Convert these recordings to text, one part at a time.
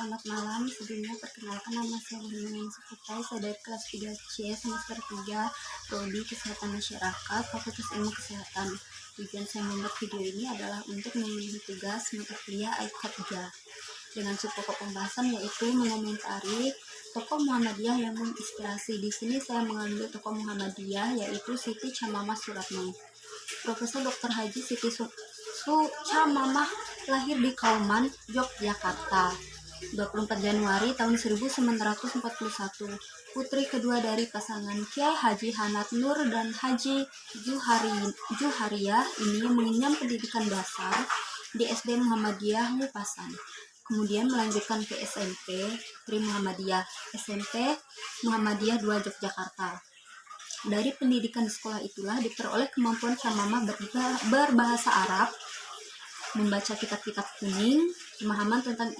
selamat malam. Sebelumnya perkenalkan, nama saya Lilian Sukutai, saya dari kelas 3C semester 3 Prodi Kesehatan Masyarakat, Fakultas Ilmu Kesehatan. Tujuan saya membuat video ini adalah untuk memenuhi tugas mata kuliah IKAT 3 dengan subpokok pembahasan yaitu mengomentari tokoh Muhammadiyah yang menginspirasi. Di sini saya mengambil tokoh Muhammadiyah yaitu Siti Chamamah Suratno. Profesor Dr. Haji Siti Chamamah lahir di Kauman, Yogyakarta, 24 Januari tahun 1941. Putri kedua dari pasangan Kiai Haji Hanat Nur dan Haji Juhariyah ini mengenyam pendidikan dasar di SD Muhammadiyah Mupasan. Kemudian melanjutkan ke SMP Tri Muhammadiyah, SMP Muhammadiyah 2 Yogyakarta. Dari pendidikan sekolah itulah diperoleh kemampuan Chamamah berbahasa Arab, membaca kitab-kitab kuning, pemahaman tentang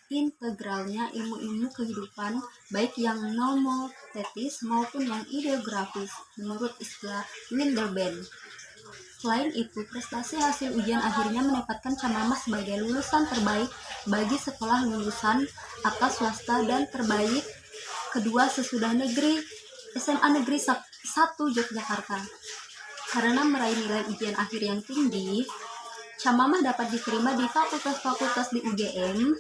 integralnya ilmu-ilmu kehidupan, baik yang nomotetis maupun yang ideografis, menurut istilah Windelband. Selain itu, prestasi hasil ujian akhirnya menempatkan Chamamah sebagai lulusan terbaik bagi sekolah lulusan atas swasta dan terbaik kedua sesudah SMA Negeri 1 Yogyakarta. Karena meraih nilai ujian akhir yang tinggi, Chamamah dapat diterima di fakultas-fakultas di UGM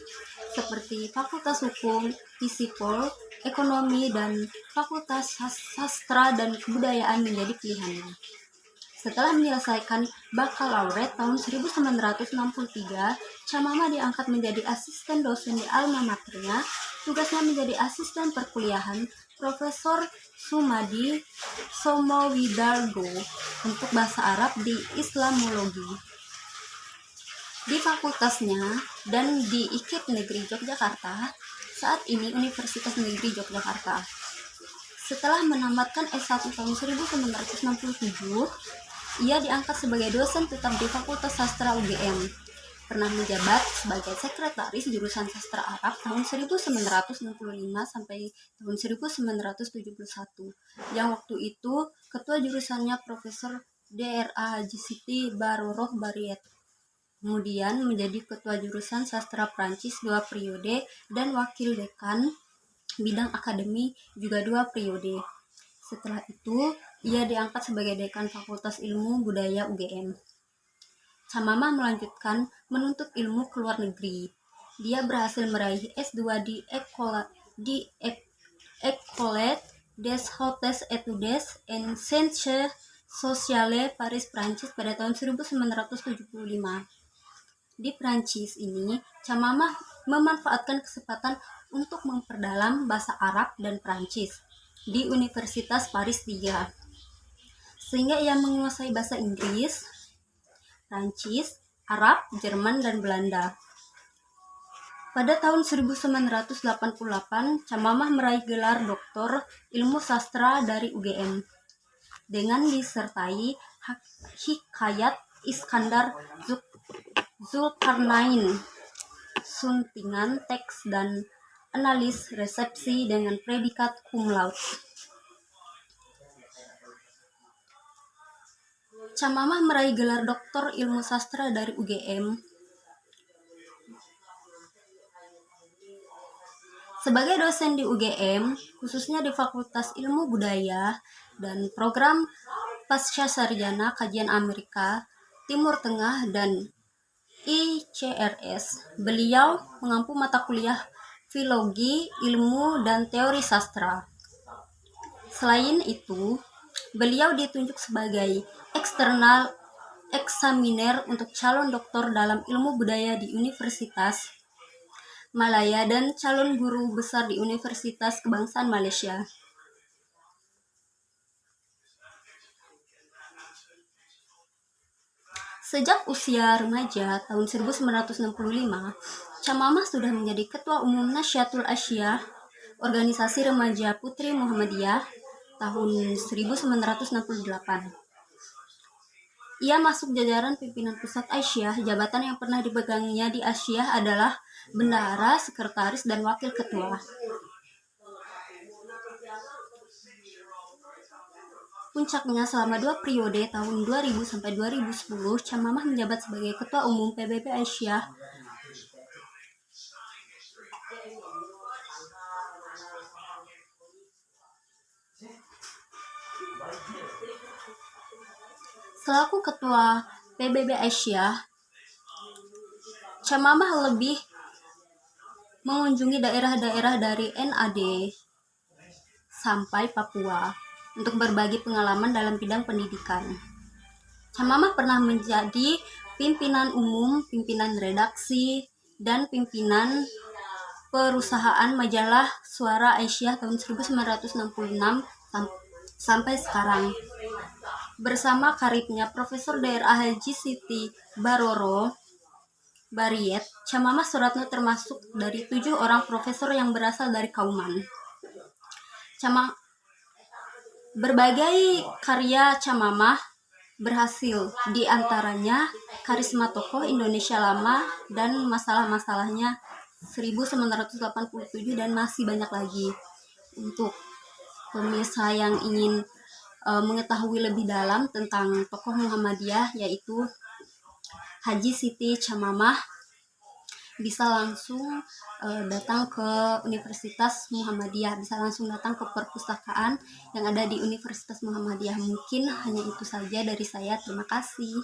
seperti Fakultas Hukum, Fisipol, Ekonomi, dan Fakultas Sastra dan Kebudayaan menjadi pilihannya. Setelah menyelesaikan bakalaureat tahun 1963, Chamamah diangkat menjadi asisten dosen di alma maternya. Tugasnya menjadi asisten perkuliahan Profesor Sumadi Somowidargo untuk bahasa Arab di Islamologi di fakultasnya dan di IKIP Negeri Yogyakarta, saat ini Universitas Negeri Yogyakarta. Setelah menamatkan S1 tahun 1967, ia diangkat sebagai dosen tetap di Fakultas Sastra UGM. Pernah menjabat sebagai sekretaris jurusan Sastra Arab tahun 1965 sampai tahun 1971, yang waktu itu ketua jurusannya Profesor Dra. Haji Siti Baroroh Bariet. Kemudian menjadi ketua jurusan Sastra Prancis 2 periode dan wakil dekan bidang akademi juga 2 periode. Setelah itu, ia diangkat sebagai dekan Fakultas Ilmu Budaya UGM. Chamamah melanjutkan menuntut ilmu ke luar negeri. Dia berhasil meraih S2 di École des Hautes Études en Sciences Sociales Paris, Prancis pada tahun 1975. Di Prancis ini, Chamamah memanfaatkan kesempatan untuk memperdalam bahasa Arab dan Prancis di Universitas Paris 3, sehingga ia menguasai bahasa Inggris, Prancis, Arab, Jerman, dan Belanda. Pada tahun 1988, Chamamah meraih gelar Doktor Ilmu Sastra dari UGM dengan disertai Hikayat Iskandar Zulkarnain, suntingan teks dan analis resepsi dengan predikat cum laude. Chamamah meraih gelar Doktor Ilmu Sastra dari UGM sebagai dosen di UGM, khususnya di Fakultas Ilmu Budaya dan program Pasca Sarjana Kajian Amerika, Timur Tengah, dan ICRS. Beliau mengampu mata kuliah Filologi, Ilmu, dan Teori Sastra. Selain itu, beliau ditunjuk sebagai eksternal eksaminer untuk calon doktor dalam ilmu budaya di Universitas Malaya dan calon guru besar di Universitas Kebangsaan Malaysia. Sejak usia remaja tahun 1965, Chamamah sudah menjadi Ketua Umum Nasyatul Asyah, organisasi remaja Putri Muhammadiyah, tahun 1968. Ia masuk jajaran pimpinan pusat Asyah. Jabatan yang pernah dipegangnya di Asyah adalah bendahara, sekretaris, dan wakil ketua. Puncaknya, selama 2 periode tahun 2000 sampai 2010, Chamamah menjabat sebagai Ketua Umum PBB Asyah Selaku Ketua PBB Aisyah, Camamah lebih mengunjungi daerah-daerah dari NAD sampai Papua untuk berbagi pengalaman dalam bidang pendidikan. Camamah pernah menjadi pimpinan umum, pimpinan redaksi, dan pimpinan perusahaan majalah Suara Aisyah tahun 1966 sampai sekarang. Bersama karibnya Profesor Daerah Haji Siti Baroro Bariet, Camamah Suratno termasuk dari 7 orang profesor yang berasal dari Kauman. Berbagai karya Camamah berhasil, di antaranya Karisma Tokoh Indonesia Lama dan Masalah-masalahnya 1987 dan masih banyak lagi. Untuk pemirsa yang ingin mengetahui lebih dalam tentang tokoh Muhammadiyah yaitu Haji Siti Camamah, bisa langsung datang ke Universitas Muhammadiyah, bisa langsung datang ke perpustakaan yang ada di Universitas Muhammadiyah. Mungkin hanya itu saja dari saya. Terima kasih.